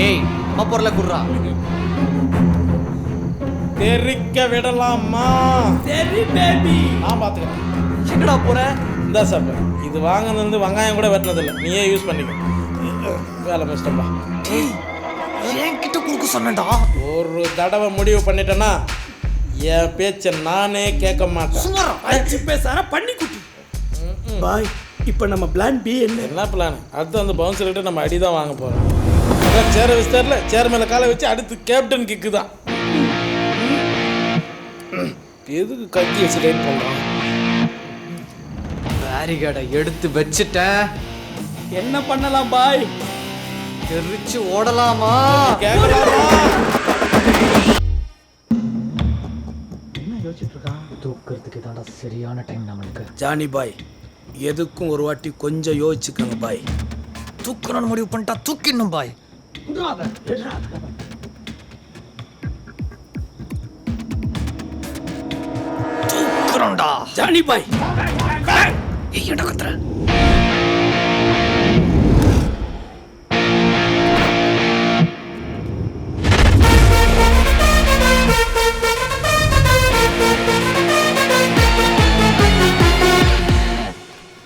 ஏய் அம்மா பொருளை குடுறா. தெரிக்க விடலாமா? சரி பேபி, நான் பார்த்துக்கிறேன். எங்கடா போற? இந்த சாப்ப இது வாங்கினது வெங்காயம் கூட வெட்டினதில்லை, நீயே யூஸ் பண்ணிக்க. வேலை மிஸ்டப்பா. என்கிட்ட குடுக்க சொன்னடா. ஒரு தடவை முடிவு பண்ணிட்டேன்னா என் பேச்சை நானே கேட்க மாட்டேன். சும்மாரா அச்சு பேசார பண்ணி குட்டி. பாய், இப்போ நம்ம பிளான் பி என்ன? என்ன பிளான்? அடுத்து அந்த பவுன்சர்கிட்ட நம்ம அடி தான் வாங்க போகிறோம். அதான் சேரை விஸ்தாரில் சேர் மேலே காலை வச்சு அடுத்து கேப்டன் கிக்கு தான். எதுக்கு கத்தி வச்சு டைட் பண்ணுறான்? பேரிகார்டை எடுத்து வச்சுட்டேன். என்ன பண்ணலாம் பாய்? தெரிச்சு ஓடலாமா? கேட்கலாமா? என்ன யோசிச்சுட்டு இருக்கா? தூக்கிறதுக்கு தாண்டா சரியான டைம் நம்மளுக்கு. ஜானி பாய், எதுக்கும் ஒரு வாட்டி கொஞ்சம் யோசிச்சுக்கோங்க பாய். தூக்கணும்னு முடிவு பண்ணிட்டா தூக்கிடணும் பாய். தூக்குறோம்டா ஜானி பாய். ஏன்டா கத்துற?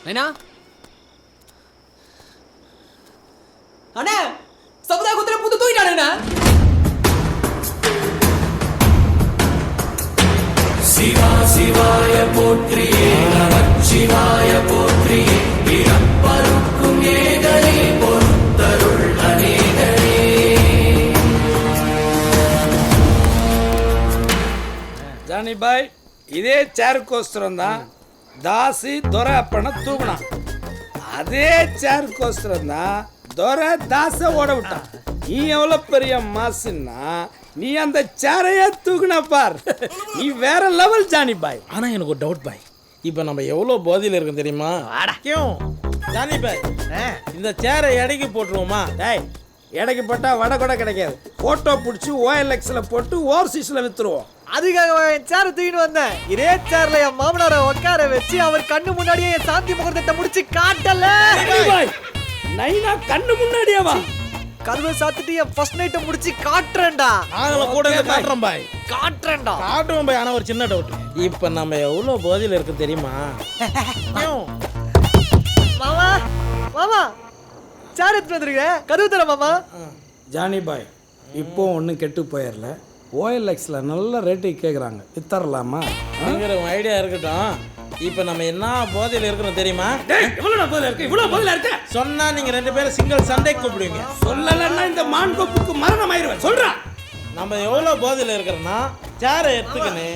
நைனா அண்ணே, சமுதாய குத்திர புத்து தூக்கிட்டானே. சிவா சிவாய போற்றியே நமச்சிவாய போற்றியே இறப்பருக்கும் ஏகனே பொறுத்தருள் அநேகனே. ஜானி பாய், இதே சேருக்கோஸ்தரம் தான் தாசி துரை அப்பனை தூக்கினான். அதே சேருக்கோஸ்தரம் தான் துரை தாச ஓட விட்டான். நீ எவ்வளோ பெரிய மாசுன்னா நீ அந்த சேரையே தூக்குன பார். நீ வேற லெவல் ஜானி பாய். ஆனால் எனக்கு ஒரு டவுட் பாய். இப்போ நம்ம எவ்வளோ போதையில் இருக்கோம் தெரியுமா? ஜானி பாய், இந்த சேரை எடைக்கு போட்டுருவோமா? டேய், எடைக்கு போட்டால் வடை கூட கிடைக்காது. ஃபோட்டோ பிடிச்சி OLXல போட்டு ஓவர்சீஸில் விற்றுருவோம். அதுக்காக என் சேரை தூக்கிட்டு வந்தேன். இதே சேர்ல என் மாமனாரை உட்கார வச்சு அவர் கண்ணு முன்னாடியே என் சாந்தி முகூர்த்தத்தை முடிச்சு காட்டல. நைனா கண்ணு முன்னாடியே வா. கதவை சாத்திட்டு என் ஃபர்ஸ்ட் நைட்டை முடிச்சு காட்டுறேன்டா. நாங்களும் கூட இருந்து காட்டுறோம் பாய். காட்டுறேன்டா. காட்டுவோம் பாய். ஆனால் ஒரு சின்ன டவுட். இப்போ நம்ம எவ்வளோ போதையில் இருக்கு தெரியுமா? மாமா மாமா சேர் எடுத்து வந்துருக்கேன். கதவு தர மாமா. ஜானி பாய், இப்போ ஒன்றும் கெட்டு போயிடல. OLXல நல்ல ரேட்டுக்கு கேட்குறாங்க, வித்தரலாமா? அப்படிங்கிற ஐடியா இருக்கட்டும். இப்போ நம்ம என்ன போதையில் இருக்கிறோம் தெரியுமா? எவ்வளோ பதில் இருக்கு? இவ்வளோ பதில் இருக்கு. சொன்னா நீங்க ரெண்டு பேரும் சிங்கிள் சண்டை கூப்பிடுவீங்க. சொல்லலைன்னா இந்த மான் கொப்புக்கு மரணம் ஆயிடுவேன். சொல்றா. நம்ம எவ்வளோ போதையில் இருக்கிறோன்னா சேரை எடுத்துக்கின்னு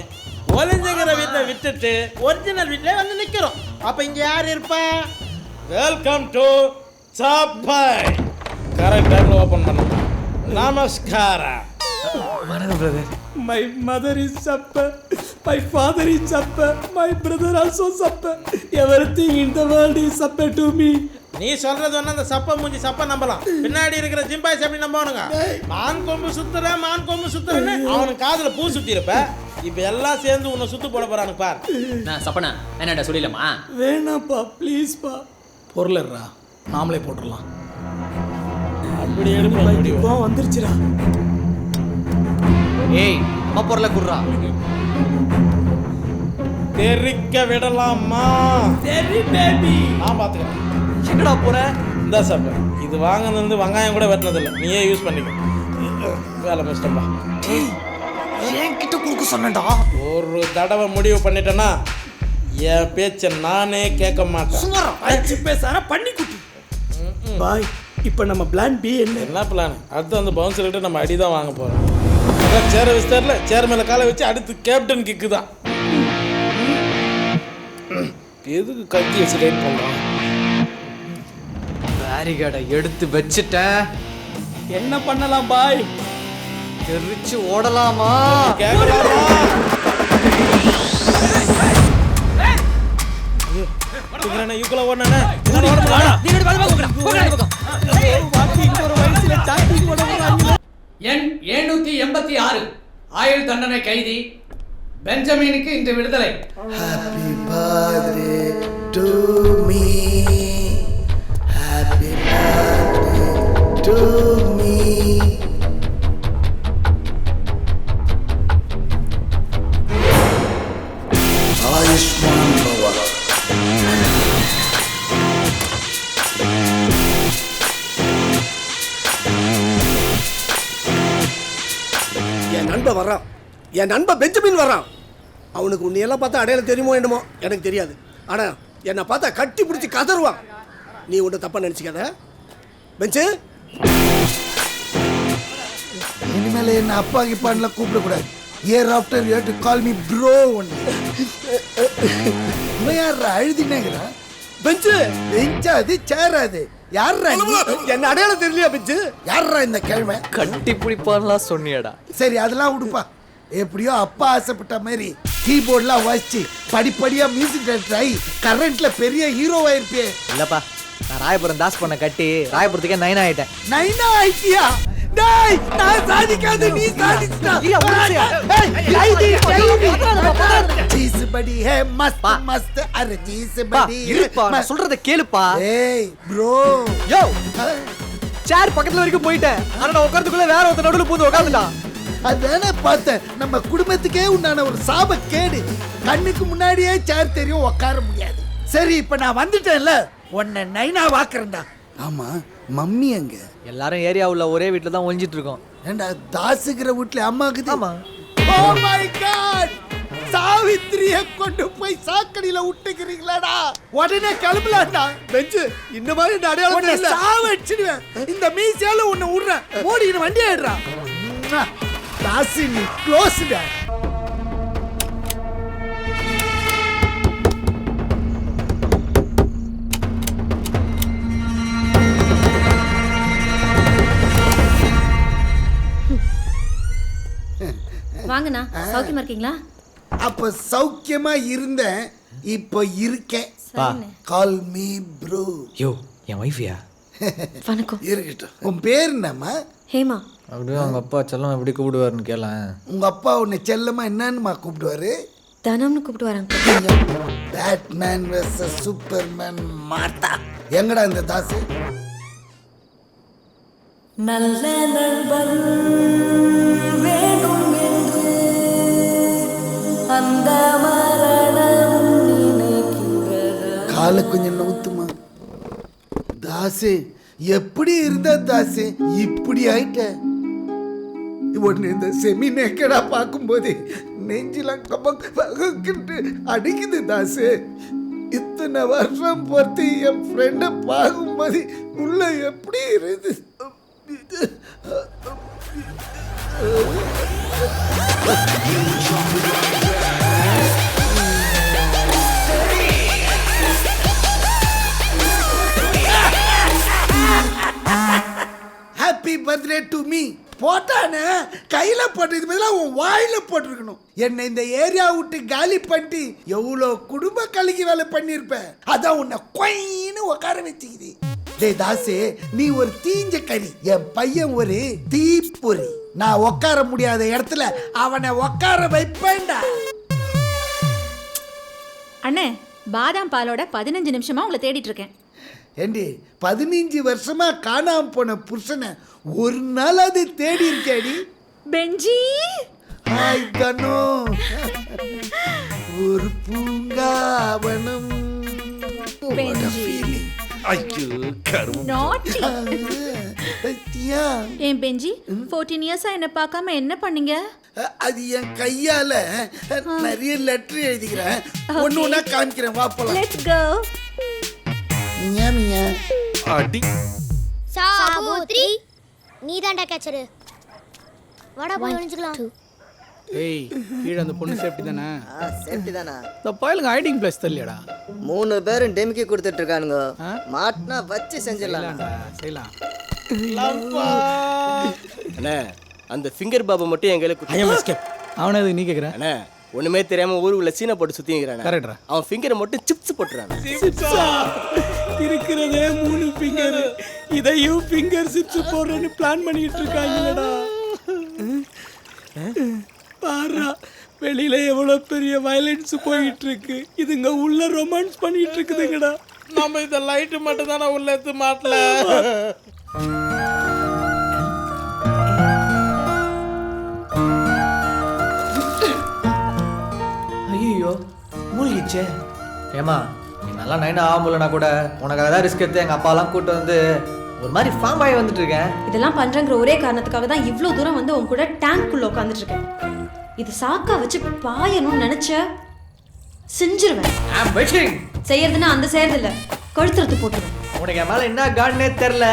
ஒளிஞ்சுங்கிற வீட்டை விட்டுட்டு ஒரிஜினல் வீட்டிலே வந்து நிற்கிறோம். அப்போ இங்கே யார் இருப்பா? வெல்கம் டு சாப்பாய். கரெக்ட் டைமில் ஓப்பன் பண்ணலாம். நமஸ்காரம். வணக்கம் brother. My mother is supper, my father is supper, my brother also supper. Everything in the world is supper to me. நீ சொல்றது ஒன்று அந்த சப்பை மூஞ்சி சப்பை நம்பலாம். பின்னாடி இருக்கிற ஜிம்பாய்ஸ் எப்படி நம்பணுங்க? மான் கொம்பு சுத்துறேன்னு அவனுக்கு காதுல பூ சுத்தி இருப்ப. இப்ப எல்லாம் சேர்ந்து உன்னை சுத்து போட போறானு பார். நான் சப்பனா என்னடா சொல்லிடலாமா? வேணாப்பா, ப்ளீஸ்ப்பா. பொருளா நாமளே போட்டுடலாம். அப்படி எடுப்பா வந்துருச்சுடா. ஏய் அம்மா பொருளை குடுறா. தெரிக்க விடலாமா? சரி பேபி, நான் பார்த்துக்கிறேன். எங்கடா போற? இந்த சாப்ப இது வாங்கினது வெங்காயம் கூட வெட்டினதில்லை, நீயே யூஸ் பண்ணிக்க. வேலை மிஸ்டப்பா. என்கிட்ட குடுக்க சொன்னடா. ஒரு தடவை முடிவு பண்ணிட்டேன்னா என் பேச்சை நானே கேட்க மாட்டேன். சும்மாரா அச்சு பேசார பண்ணி குட்டி. பாய், இப்போ நம்ம பிளான் பி என்ன? என்ன பிளான்? அடுத்து அந்த பவுன்சர்கிட்ட நம்ம அடி தான் வாங்க போகிறோம். அதான் சேரை விஸ்தாரில் சேர் மேலே காலை வச்சு அடுத்து கேப்டன் கிக்கு தான். எதுக்கு கத்தி வச்சு டைட் பண்ணுறான்? பேரிகார்டை எடுத்து வச்சுட்டேன். என்ன பண்ணலாம் பாய்? தெரிச்சு ஓடலாமா? கேட்கலாமா? யூக்குள்ள ஓடனே எண் 786 ஆயுள் தண்டனை கைதி பெஞ்சமினுக்கு இன்று விடுதலை. Happy birthday to me. Happy birthday to me. நண்பன் வர்றான், என் நண்பன் பெஞ்சமின் வர்றான். அவனுக்கு உன்னையெல்லாம் பார்த்தா அடையாளம் தெரியுமோ என்னமோ எனக்கு தெரியாது. ஆனால் என்னை பார்த்தா கட்டி பிடிச்சி கதறுவான். நீ ஒன்றும் தப்பாக நினச்சிக்காத. பெஞ்சு, இனிமேல் என்ன அப்பா கிப்பான்லாம் கூப்பிடக்கூடாது. Hereafter you to call me bro ஒன்று. இவன் யாரா அழுதினேங்கிறா? பெஞ்சு பெஞ்சாது சேராது. யாரா என்ன அடையாளம் தெரியலையா? பெஞ்சு யாரா இந்த கேள்வி? கட்டி பிடிப்பான்லாம் சொன்னியடா. சரி அதெல்லாம் விடுப்பா. எப்படியோ அப்பா ஆசைப்பட்ட மாதிரி கீபோர்ட்லாம் வாசிச்சு படிப்படியா மியூசிக் டைரக்டர் ஆகி கரண்ட்ல பெரிய ஹீரோவா இருப்பே. இல்லப்பா, நான் ராயபுரம் தாஸ் பண்ண கட்டி ராயபுரத்துக்கே 9 ஆயிட்டேன். நைனா ஆயிட்டியா? டேய் நான் சாதிக்காத நீ சாதிச்சிட்ட. ஐயா, உருளையா? चीज बड़ी है मस्त मस्त अरे चीज बड़ी இருப்பா, நான் சொல்றத கேளுப்பா. ஏய் ப்ரோ யோ, சேர் பக்கத்துல வரைக்கும் போயிட்டேன். ஆனா நான் உட்கார்றதுக்குள்ள வேற ஒருத்தர் நடுவுல பூந்து உட்கார்ந்துட்டான். அதானே பார்த்தேன். நம்ம குடும்பத்துக்கே உண்டான ஒரு சாபக்கேடு. கண்ணுக்கு முன்னாடியே சேர் தெரியும், உட்கார முடியாது. சரி இப்ப நான் வந்துட்டேன்ல, உன்னை நைனா வாக்குறேன்டா. ஆமா மம்மி எங்க? எல்லாரும் ஏரியாவுல ஒரே வீட்ல தான் ஒளிஞ்சிட்டு இருக்கோம். ஏண்டா தாசுகிற வீட்டுல அம்மாக்குது? ஆமா. ஓ மை காட், சாவித்திரிய கொண்டு போய் சாக்கடியில விட்டுக்கிறீங்களாடா? உடனே கிளம்பலாம்டா. பெஞ்சு இந்த மாதிரி இந்த அடையாளம் உன்னை தெரியல. சாவடிச்சிடுவேன். இந்த மீசியால உன்னை விடுறேன். ஓடிக்கிற வண்டி ஆயிடுறா. தாசி நீ க்ளோஸ்டா. வாங்கண்ணா, சௌக்கியமா இருக்கீங்களா? அப்ப சௌக்கியமா இருந்தேன், இப்ப இருக்கேன். Call me bro. யோ, என் வைஃபியா? வணக்கம். இருக்கட்டும். உன் பேர் என்னம்மா? ஹேமா. அப்படியே அவங்க அப்பா செல்லம் எப்படி கூப்பிடுவாருன்னு கேளேன். உங்க அப்பா உன்னை செல்லமா என்னன்னுமா கூப்பிடுவாரு? தனம்னு கூப்பிட்டு வராங்க. Batman versus Superman Martha. எங்கடா இந்த தாசு? நல்ல நண்பன் வேண்டும் என்று அந்த மரணம் நினைக்கின்றதா? காலை கொஞ்சம் நவுத்துமா. தாசு எப்படி இருந்த தாசு? இப்படி ஆயிட்ட. உடனே இந்த செமி நேக்கடா பார்க்கும்போது நெஞ்சிலாம் கபக்கிட்டு அடிக்குது தாசு. இத்தனை வருஷம் பொறுத்து என் ஃப்ரெண்டை பார்க்கும்போது உள்ள எப்படி இருந்து. ஹாப்பி பர்த்டே டு மீ போட்டானே கையில போட்டது பதிலாக உன் வாயில போட்டிருக்கணும். என்னை இந்த ஏரியா விட்டு காலி பண்ணிட்டு எவ்வளோ குடும்ப கலகி வேலை பண்ணியிருப்பேன். அதான் உன்னை கொயின்னு உட்கார வச்சுக்குது. டேய் தாசு, நீ ஒரு தீஞ்ச கறி, என் பையன் ஒரு தீப்பொறி. நான் உட்கார முடியாத இடத்துல அவனை உட்கார வைப்பேன்டா. அண்ணே, பாதாம் பாலோட 15 நிமிஷமா உங்களை தேடிட்டு இருக்கேன். ஏண்டி 15 வருஷமா காணாம போன புருஷனை ஒரு நாள் அது தேடி இருக்கேடி. பெஞ்சி. ஹாய் தனு. ஒரு பூங்காவனம். பெஞ்சி. ஐயோ கருமம். நாட்டி. சத்தியா. ஏன் பெஞ்சி, 14 இயர்ஸா என்ன பார்க்காம என்ன பண்ணீங்க? அது என் கையால நிறைய லெட்டர் எழுதிக்கிறேன். ஒண்ணு ஒண்ணா காமிக்கிறேன், வா போலாம். Let's go. மியா மியா. அடி சாபோத்ரி, நீ தான்டா கேச்சரு. வாடா போய் ஒளிஞ்சுக்கலாம். ஏய், கீழே அந்த பொண்ணு சேஃப்டி தானே? சேஃப்டி தானா? இந்த பயலுங்க ஹைடிங் பிளேஸ் தெரியலடா. 3 பேரும் டெமிக்கி கொடுத்துட்டு இருக்கானுங்க. மாட்டினா வச்சு செஞ்சிடலாம். செய்யலாம். அண்ணே, அந்த ஃபிங்கர் பாபா மட்டும் என் கையில குத்தி. அவனை எதுக்கு நீ கேட்குற? அண்ணே, ஒண்ணுமே தெரியாம ஊருக்குள்ள சீனை போட்டு சுத்திங்கிறானே. கரெக்டா? அவன் ஃபிங்கரை மட்டும் சிப்ஸ் போட்டுறான். இருக்கிறதே 3 ஃபிங்கர், இதையும் ஃபிங்கர் சிப்ஸ் போடுறேன்னு பிளான் பண்ணிட்டு இருக்காங்கடா. பாரா, வெளியில எவ்வளவு பெரிய வயலன்ஸ் போயிட்டு இருக்கு. இதுங்க உள்ள ரொமான்ஸ் பண்ணிட்டு இருக்குதுங்கடா. நம்ம இந்த லைட்டு மட்டும் தானே உள்ள எடுத்து மாட்டல. ஐயோ, மூழ்கிச்சே. ஏமா, நீ நல்லா நைனா ஆகும்லனா கூட உனக்கு ஏதாவது ரிஸ்க் எடுத்து எங்க அப்பாலாம் கூட்டு வந்து ஒரு மாதிரி ஃபார்ம் ஆகி வந்துட்டு இருக்கேன். இதெல்லாம் பண்றேங்கிற ஒரே காரணத்துக்காக தான் இவ்வளோ தூரம் வந்து உன் கூட டேங்க்குள்ள உட்காந்துட்டு இருக்கேன். இது சாக்கா வச்சு பாயணும்னு நினைச்ச செஞ்சிருவேன். I'm waiting. செய்யறதுன்னா அந்த செய்யறது இல்ல, கழுத்துறது போட்டுருவேன். உனக்கு என் மேல என்ன கார்டனே தெரியல,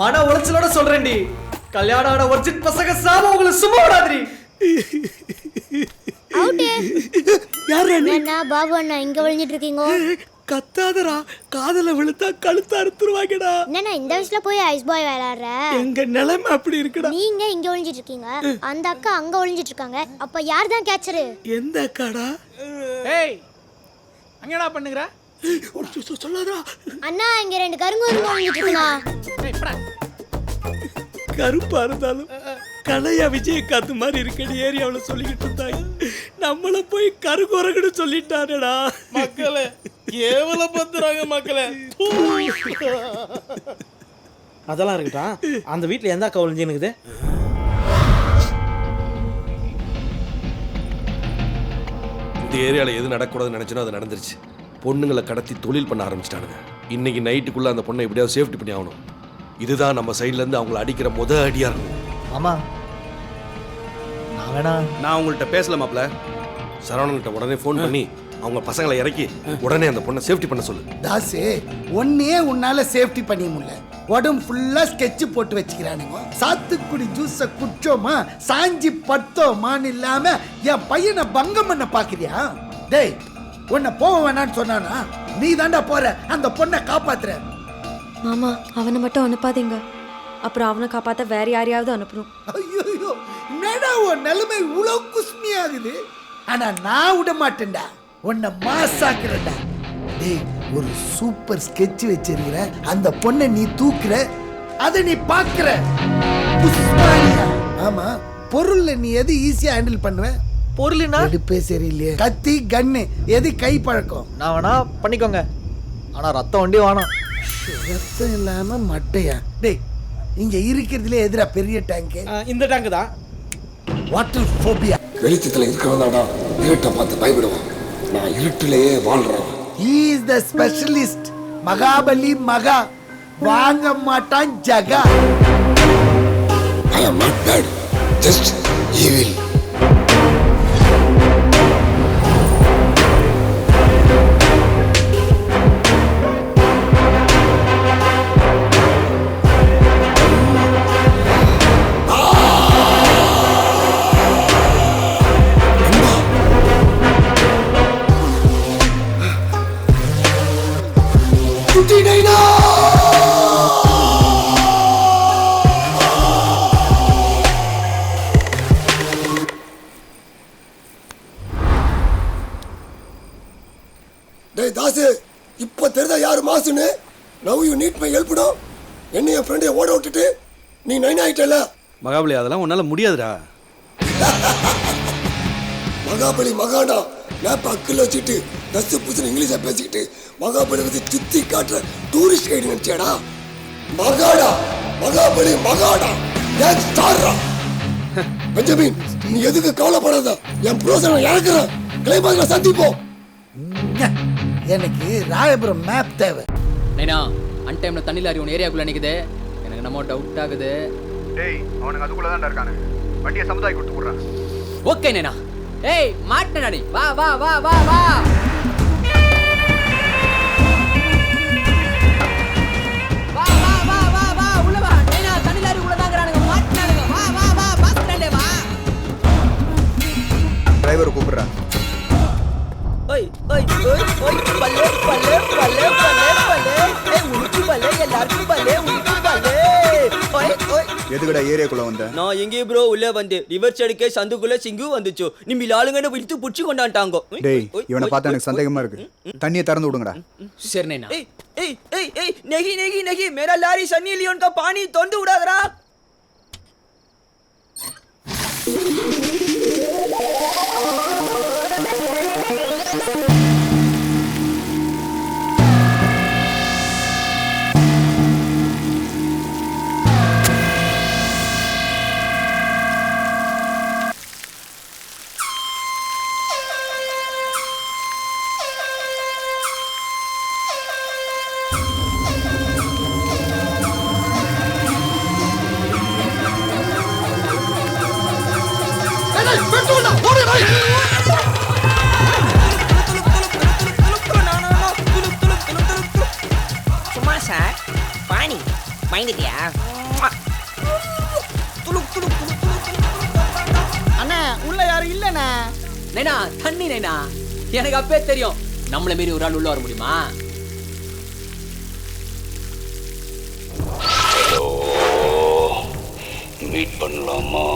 மன உளைச்சலோட சொல்றேன்டி. கல்யாணம் ஆன ஒரிஜினல் பசங்க சாம உங்களை சும்மா விடாதீ. அவுட்டே. யார் என்ன பாபு அண்ணா இங்க விழுந்துட்டு இருக்கீங்க? கத்தாதடா, காதல விழுத்தா கழுத்த அறுத்துருவாங்கடா. என்னண்ணா இந்த வயசுல போய் ஐஸ் பாய் விளையாடுற? எங்க நிலைமை அப்படி இருக்குடா. நீங்க இங்க ஒளிஞ்சிட்டு இருக்கீங்க, அந்த அக்கா அங்க ஒளிஞ்சிட்டு இருக்காங்க. அப்ப யார் தான் கேட்சரு? எந்த அக்காடா? ஏய் அங்கடா பண்ணுங்கற? சொல்லாதடா. அண்ணா இங்க ரெண்டு கருங்கோருங்க ஒளிஞ்சிட்டு இருக்குண்ணா. ஏய் படா. கருப்பா இருந்தாலும் கலையா விஜயகாந்த் மாதிரி இருக்கடி ஏரியாவுல சொல்லிக்கிட்டு இருந்தாங்க. நம்மள போய் கருகுரகுன்னு சொல்லிட்டானடா. மக்களே கேவலப்படுத்துறாங்க மக்களே. அதெல்லாம் இருக்கட்டும், அந்த வீட்டில் எந்த அக்கா ஒளிஞ்சுனுக்குது? இந்த ஏரியாவில் எது நடக்கூடாதுன்னு நினச்சினோ அது நடந்துருச்சு. பொண்ணுங்களை கடத்தி தொழில் பண்ண ஆரம்பிச்சிட்டானுங்க. இன்னைக்கு நைட்டுக்குள்ளே அந்த பொண்ணை எப்படியாவது சேஃப்டி பண்ணி ஆகணும். இதுதான் நம்ம சைட்லேருந்து அவங்கள அடிக்கிற அடியாக இருக்கும். ஆமா நான் வேணா நான் உங்கள்கிட்ட பேசல மாப்ள. சரவணன்கிட்ட உடனே ஃபோன் பண்ணி அவங்க பசங்களை இறக்கி உடனே அந்த பொண்ணை சேஃப்டி பண்ண சொல்லு. தாசு ஒன்னே உன்னால சேஃப்டி பண்ணி முடியல, உடம்பு ஃபுல்லா ஸ்கெட்ச் போட்டு வச்சுக்கிறானுங்க. சாத்துக்குடி ஜூஸ குடிச்சோமா சாஞ்சி பத்தோமான்னு இல்லாம என் பையனை பங்கம் பண்ண பாக்குறியா? டேய் உன்னை போக வேணான்னு சொன்னானா? நீ தாண்டா போற அந்த பொண்ணை காப்பாத்துற. மாமா அவனை மட்டும் அனுப்பாதீங்க, அப்புறம் அவனை காப்பாத்த வேற யாரையாவது அனுப்பணும். ஐயோ என்னடா உன் நிலைமை இவ்வளவு குஸ்மியாகுது. ஆனா நான் விட மாட்டேன்டா, உன்னை மாசாக்குறேன்டா. டேய் ஒரு சூப்பர் ஸ்கெட்ச் வச்சிருக்கிற, அந்த பொண்ணை நீ தூக்குற, அதை நீ பாக்குற. புஷ்பானியா? ஆமா, பொருள்ல நீ எது ஈஸியா ஹேண்டில் பண்ணுவ? பொருள்னா எடுப்பே சரியில்லையே. கத்தி கன்னு எது கை பழக்கம்? நான் வேணா பண்ணிக்கோங்க, ஆனா ரத்தம் வண்டி வேணாம். ரத்தம் இல்லாம மட்டையா? டேய் இங்க இருக்கிறதுல எதிரா பெரிய டேங்க்? இந்த டேங்க் தான். Water phobia. வெளிச்சத்துல இருக்கிறவனாடா இருட்டை பார்த்து பயப்படுவான். நான் இருட்டிலேயே வாழ்றேன். He is the specialist. Mahabali மகா வாங்க மாட்டான் ஜகா. I am not bad, just evil. டேய் தாசு, இப்ப தெரிதா யாரு மாசுன்னு? Now you need my help டா. என்ன என் ஃப்ரெண்டை ஓட விட்டுட்டு நீ நைன் ஆயிட்டல. மகாபலி அதெல்லாம் உன்னால முடியாதுடா. மகாபலி மகாடா, மேப் அக்கில் வச்சுட்டு தசு புதுசு இங்கிலீஷை பேசிக்கிட்டு மகாபலி வந்து சுத்தி காட்டுற டூரிஸ்ட் கைடு நினைச்சியாடா? மகாடா, மகாபலி மகாடா, ஏன் ஸ்டார்ரா? பெஞ்சமின் நீ எதுக்கு கவலைப்படாத, என் ப்ரோசனை இறக்குறேன். கிளைமாக்ல சந்திப்போம். எனக்கு ராயபுரம் மேப் தேவை. நைனா அன் டைம்ல தண்ணி லாரி உன் ஏரியாக்குள்ள நிக்குது, எனக்கு நம்ம டவுட் ஆகுது. டேய் அவனுக்கு அதுக்குள்ள தான் இருக்கானு, வண்டியை சமுதாய் கொடுத்து போடுறான். ஓகே நைனா. ஏய் மாட்டனடி, வா வா வா வா வா. வா வா வா வா வா உள்ள வா. நைனா தண்ணி லாரி உள்ள தாங்கறானுங்க, மாட்டனானுங்க. வா வா வா பஸ் ஸ்டாண்டே வா. டிரைவர் கூப்பிடுறான். ஓய் ஓய் ஓய் ஓய் பல்லே பல்லே பல்லே பல்லே பல்லே. ஏய் உனக்கு பல்லே, எல்லாருக்கும் பல்லே, உனக்கு பல்லே. ஓய் ஓய் எதுக்குடா ஏரியாக்குள்ள வந்த? நான் எங்கே ப்ரோ உள்ள வந்து ரிவர்ஸ் அடிக்க சந்துக்குள்ள சிங்கு வந்துச்சு. நிம்மி ஆளுங்கன்னு விழுத்து புடிச்சு கொண்டாண்டாங்க. டேய் இவனை பார்த்தா எனக்கு சந்தேகமா இருக்கு, தண்ணியை திறந்து விடுங்கடா. சரி நைனா. ஏய் ஏய் ஏய் ஏய் नहीं नहीं नहीं मेरा लारी सनी लियोन का पानी तोड़ उड़ा சும்மா சார் பாணி பயந்துட்டியா? அண்ணா உள்ள யாரும் இல்லண்ணா. நைனா தண்ணி நைனா, எனக்கு அப்பே தெரியும் நம்மள மீறி ஒரு ஆள் உள்ள வர முடியுமா? மீட் பண்ணலாமா?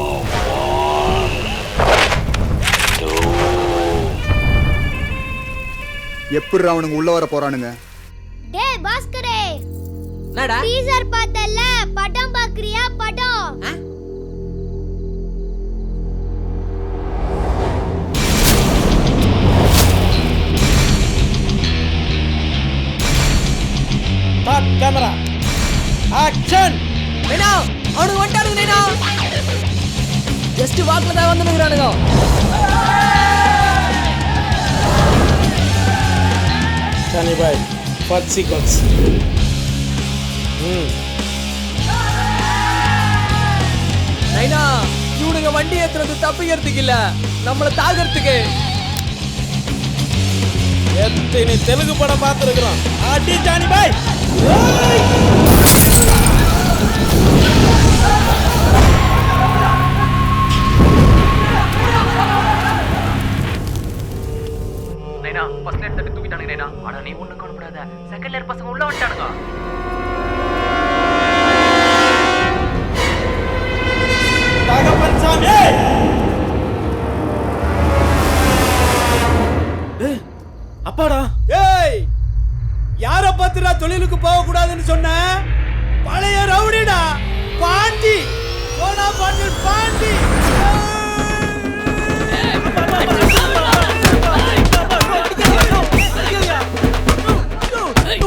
எப்படி அவனுங்க உள்ள வர போறானுங்க? டேய் பாஸ்கரே, என்னடா டீசர் பார்த்தல, படம் பாக்குறியா? படம் ஸ்டார்ட் கேமரா ஆக்ஷன். நைனா அவனுக்கு வந்துட்டானுங்க நைனா. ஜஸ்ட் வாக்ல தான் வந்து நிக்கிறானுங்க. ஜானி பாய் ஃபர்ஸ்ட் சீக்வென்ஸ். நைனா இவனுங்க வண்டி ஏத்துறது தப்பிக்கிறதுக்கு இல்ல, நம்மள தாக்கிறதுக்கு. எத்தனை தெலுங்கு படம் பார்த்துருக்குறோம். அடி ஜானி பாய். நைனா ஃபர்ஸ்ட் லேயர் தட்டி தூக்கிட்டானுங்க நைனா. ஆனா நீ ஒண்ணு கவலைப்படாத, செகண்ட் லேயர் பசங்க உள்ள வந்துட்டானுங்க. தகப்பன் சாமி. அப்பாடா. ஏய், யார பார்த்துடா தொழிலுக்கு போக கூடாதுன்னு சொன்ன? பழைய ரவுடிடா பாண்டி. போனா பாண்டில் பாண்டி.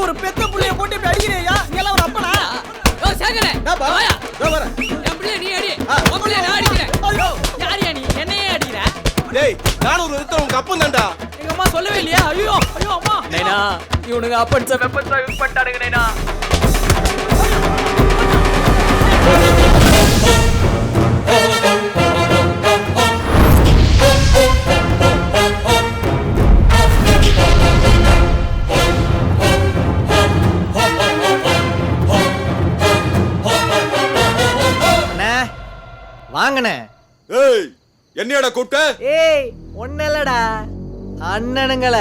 ஒரு பெத்த புள்ளைய போட்டு இப்படி அடிக்கிறியா? நீ எல்லாம் ஒரு அப்பனா? ஓ சேகரே நான் பா. வாயா. நான் வரேன். என் பிள்ளை நீ அடி, உன் பிள்ளை நான் அடிக்கிறேன். ஐயோ, யாரியா நீ என்னையே அடிக்கிற? டேய் நானும் ஒரு விதத்துல உங்க அப்பன் தான்டா. எங்க அம்மா சொல்லவே இல்லையா? ஐயோ ஐயோ அம்மா. நைனா இவனுங்க அப்பன்ஸ வெப்பன்ஸா யூஸ் பண்ணிட்டானுங்க நைனா. வாங்கண்ணே. ஏய் என்னையடா கூப்பிட்ட? ஏய் ஒன்னும் இல்லடா, அண்ணனுங்கள.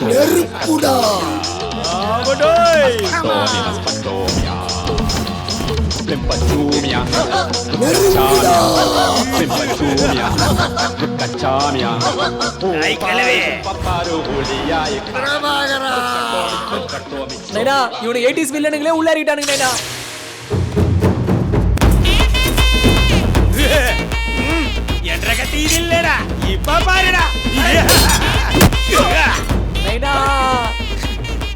நெருப்புடா. நெருப்புடா. நைனா இவனுக்கு 80s வில்லனுங்களே உள்ள இறக்கிட்டானுங்க நைனா. என்ற கட்டி இல்லடா, இப்ப பாருடா. நைனா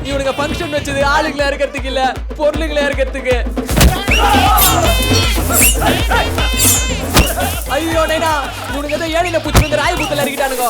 இவனுங்க ஃபங்க்ஷன் வச்சது ஆளுங்களை இறக்கிறதுக்கு இல்ல, பொருளுங்களை இறக்கிறதுக்கு. ஐயோ நைனா இவனுங்க ஏதோ ஏழில பூச்சி வந்து ராய் பூத்துல இறக்கிட்டானுங்க.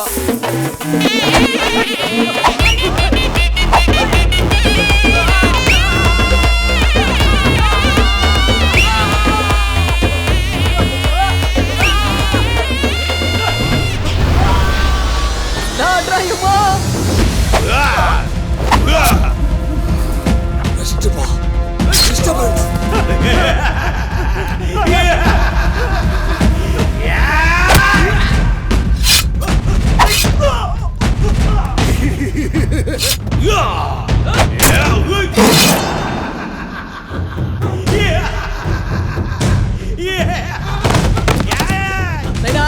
நைனா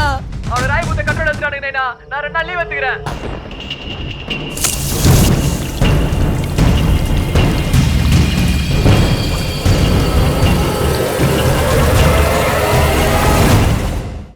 அவன் ராய் பூத்த கட்டோட எடுத்துட்டானுங்க நைனா. நான் 2 நாள் லீவ் எடுத்துக்கிறேன்.